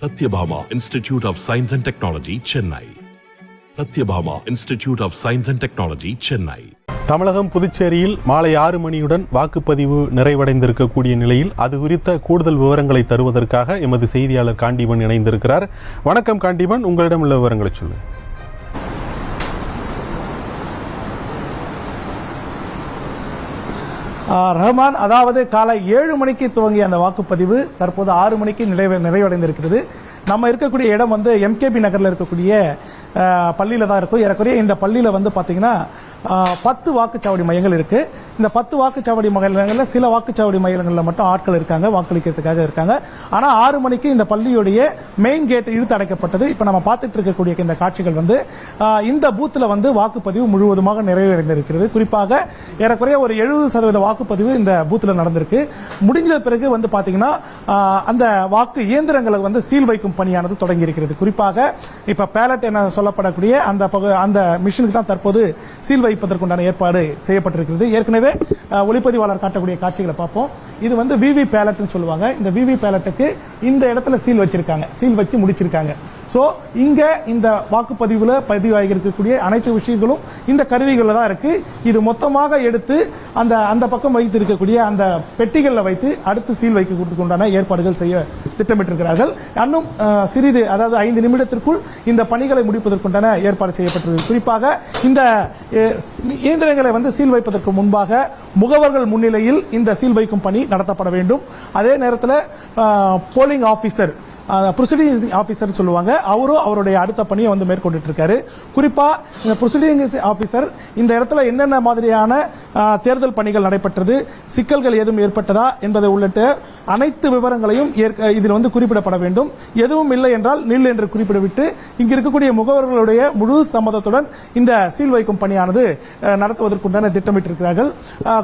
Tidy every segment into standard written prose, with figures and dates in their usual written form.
Satyabhama Institute of Science and Technology, Chennai. Satyabhama Institute of Science and Technology, Chennai. தமிழகம் புதுச்சேரியில் மாலை 6 மணியுடன் வாக்குப்பதிவு நிறைவடைந்திருக்கக்கூடிய நிலையில் அது குறித்த கூடுதல் விவரங்களை தருவதற்காக எமது செய்தியாளர் காண்டிபன் இணைந்திருக்கிறார். வணக்கம் காண்டிபன், உங்களிடம் உள்ள விவரங்களை சொல்லுங்கள். ரஹ்மான், அதாவது காலை 7 மணிக்கு துவங்கிய அந்த வாக்குப்பதிவு தற்போது 6 மணிக்கு நிறைவடைந்திருக்கிறது. நம்ம இருக்கக்கூடிய இடம் வந்து எம்கேபி நகரில் இருக்கக்கூடிய பள்ளியில் தான் இருக்கும். ஏறக்குறைய இந்த பள்ளியில் வந்து பார்த்தீங்கன்னா 10 வாக்குச்சாவடி மையங்கள் இருக்கு. இந்த 10 வாக்குச்சாவடி மையங்களில் சில வாக்குச்சாவடி மையங்களில் மட்டும் ஆட்கள் இருக்காங்க, வாக்களிக்கிறதுக்காக இருக்காங்க. ஆனால் 6 மணிக்கு இந்த பள்ளியுடைய மெயின் கேட் இழுத்து அடைக்கப்பட்டது. இப்போ நம்ம பார்த்துட்டு இருக்கக்கூடிய இந்த காட்சிகள் வந்து இந்த பூத்தில் வந்து வாக்குப்பதிவு முழுவதுமாக நிறைவடைந்திருக்கிறது. குறிப்பாக ஏறக்குறைய ஒரு 70% வாக்குப்பதிவு இந்த பூத்தில் நடந்திருக்கு. முடிஞ்ச பிறகு வந்து பார்த்தீங்கன்னா அந்த வாக்கு இயந்திரங்களை வந்து சீல் வைக்கும் பணியானது தொடங்கி இருக்கிறது. குறிப்பாக இப்ப பேலட் என சொல்லப்படக்கூடிய அந்த மிஷினுக்கு தான் தற்போது சீல் வைப்பதற்குண்டான ஏற்பாடு செய்யப்பட்டிருக்கிறது. ஏற்கனவே ஒளிப்பதிவாளர் காட்டக்கூடிய காட்சிகளை பார்ப்போம். இது வந்து விவி பேலட்னு சொல்லுவாங்க. இந்த விவி பேலட்டுக்கு இந்த இடத்துல சீல் வச்சிருக்காங்க, சீல் வச்சு முடிச்சிருக்காங்க. சோ இங்க இந்த வாக்குப்பதிவுல பதிவாகி இருக்கக்கூடிய அனைத்து விஷயங்களும் இந்த கருவிகள்ல தான் இருக்கு. இது மொத்தமாக எடுத்து அந்த பக்கம் வைத்து இருக்கக்கூடிய அந்த பெட்டிகளில் வைத்து அடுத்து சீல் வைக்கிறதுக்கு உண்டான ஏற்பாடுகள் செய்ய திட்டமிட்டிருக்கிறார்கள். இன்னும் சிறிது, அதாவது 5 நிமிடத்திற்குள் இந்த பணிகளை முடிப்பதற்குண்டான ஏற்பாடு செய்யப்பட்டிருக்கு. குறிப்பாக இந்த இயந்திரங்களை வந்து சீல் வைப்பதற்கு முன்பாக முகவர்கள் முன்னிலையில் இந்த சீல் வைக்கும் பணி நடத்தப்பட வேண்டும். அதே நேரத்தில் போலிங் ஆபீசர், ப்ரொசீடிங் ஆபீசர் சொல்லுவாங்க, அவரும் அவருடைய அடுத்த பணியை வந்து மேற்கொண்டு இருக்காரு. குறிப்பா இந்த ப்ரொசீடிங் ஆபீசர் இந்த இடத்துல என்னென்ன மாதிரியான தேர்தல் பணிகள் நடைபெற்றது, சிக்கல்கள் ஏதும் ஏற்பட்டதா என்பதை உள்ளிட்ட அனைத்து விவரங்களையும் இதில் வந்து குறிப்பிடப்பட வேண்டும். எதுவும் இல்லை என்றால் நில் என்று குறிப்பிடவிட்டு இங்கு இருக்கக்கூடிய முகவர்களுடைய முழு சம்மதத்துடன் இந்த சீல் வைக்கும் பணியானது நடத்துவதற்குண்டான திட்டமிட்டிருக்கிறார்கள்.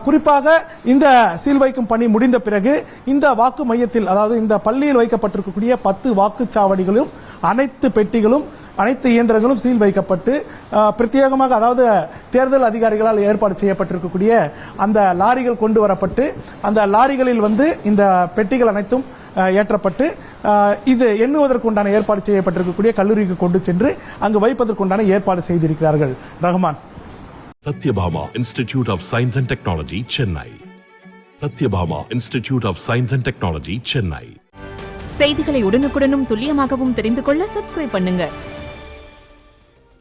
குறிப்பாக இந்த சீல் வைக்கும் பணி முடிந்த பிறகு இந்த வாக்கு மையத்தில், அதாவது இந்த பள்ளியில் வைக்கப்பட்டிருக்கக்கூடிய 10 வாக்குச்சாவடிகளும் அனைத்து பெட்டிகளும் அனைத்து இயந்திரங்களும் சீல் வைக்கப்பட்டு பிரத்யேகமாக, அதாவது தேர்தல் அதிகாரிகளால் ஏற்பாடு செய்யப்பட்டிருக்கக்கூடிய அந்த லாரிகள் கொண்டு வரப்பட்டு அந்த லாரிகளில் வந்து இந்த பெட்டிகள் அனைத்தும் ஏற்றப்பட்டு இது எண்ணுவதற்குண்டான ஏற்பாடு செய்யப்பட்டிருக்கக்கூடிய கல்லூரிக்கு கொண்டு சென்று அங்கு வைப்பதற்குண்டான ஏற்பாடு செய்திருக்கிறார்கள். Rahman. Satyabhama Institute of Science and Technology, Chennai. Satyabhama Institute of Science and Technology, Chennai. செய்திகளை உடனுக்குடனும் துல்லியமாகவும் தெரிந்து கொள்ள சப்ஸ்கிரைப் பண்ணுங்க.